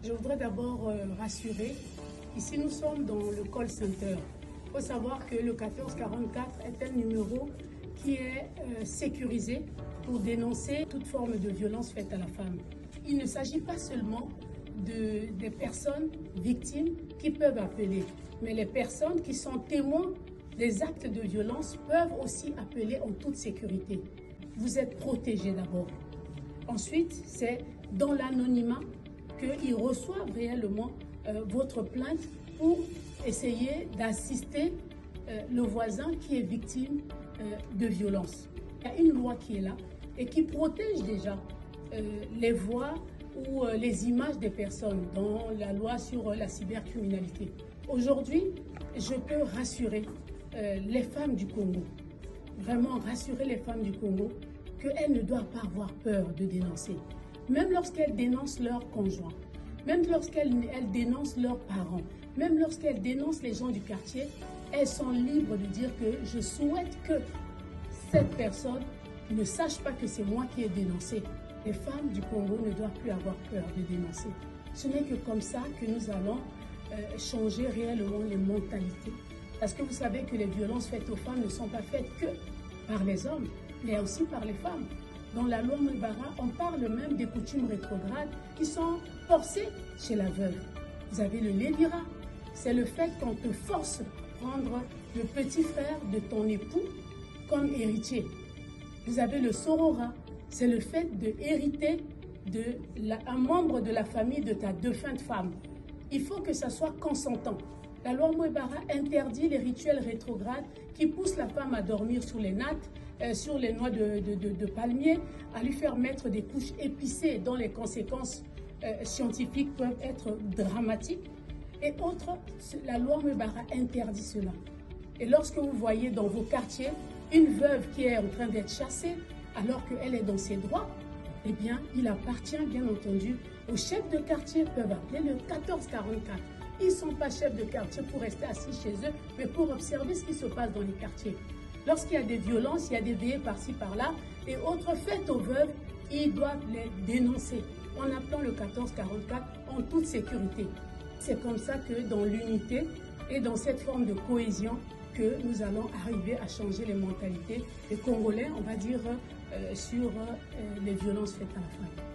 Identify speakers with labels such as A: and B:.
A: Je voudrais d'abord rassurer, ici nous sommes dans le call center. Il faut savoir que le 1444 est un numéro qui est sécurisé pour dénoncer toute forme de violence faite à la femme. Il ne s'agit pas seulement des personnes victimes qui peuvent appeler, mais les personnes qui sont témoins des actes de violence peuvent aussi appeler en toute sécurité. Vous êtes protégés d'abord. Ensuite, c'est dans l'anonymat qu'ils reçoivent réellement votre plainte pour essayer d'assister le voisin qui est victime de violence. Il y a une loi qui est là et qui protège déjà les voix ou les images des personnes dans la loi sur la cybercriminalité. Aujourd'hui, je peux rassurer les femmes du Congo, vraiment rassurer les femmes du Congo qu'elles ne doivent pas avoir peur de dénoncer. Même lorsqu'elles dénoncent leurs conjoints, même lorsqu'elles dénoncent leurs parents, même lorsqu'elles dénoncent les gens du quartier, elles sont libres de dire que je souhaite que cette personne ne sache pas que c'est moi qui ai dénoncé. Les femmes du Congo ne doivent plus avoir peur de dénoncer. Ce n'est que comme ça que nous allons changer réellement les mentalités. Parce que vous savez que les violences faites aux femmes ne sont pas faites que par les hommes, mais aussi par les femmes. Dans la loi Mwebara, on parle même des coutumes rétrogrades qui sont forcées chez la veuve. Vous avez le lévira, c'est le fait qu'on te force à prendre le petit frère de ton époux comme héritier. Vous avez le sorora, c'est le fait d'hériter un membre de la famille de ta défunte femme. Il faut que ça soit consentant. La loi Mwebara interdit les rituels rétrogrades qui poussent la femme à dormir sur les nattes, sur les noix de palmier, à lui faire mettre des couches épicées dont les conséquences scientifiques peuvent être dramatiques. Et autres, la loi Mwebara interdit cela. Et lorsque vous voyez dans vos quartiers une veuve qui est en train d'être chassée alors qu'elle est dans ses droits, eh bien, il appartient bien entendu aux chefs de quartier, peuvent appeler le 1444. Ils ne sont pas chefs de quartier pour rester assis chez eux, mais pour observer ce qui se passe dans les quartiers. Lorsqu'il y a des violences, il y a des veillées par-ci, par-là, et autres faites aux veuves, ils doivent les dénoncer en appelant le 1444 en toute sécurité. C'est comme ça que dans l'unité et dans cette forme de cohésion que nous allons arriver à changer les mentalités des Congolais, on va dire, sur les violences faites à la femme.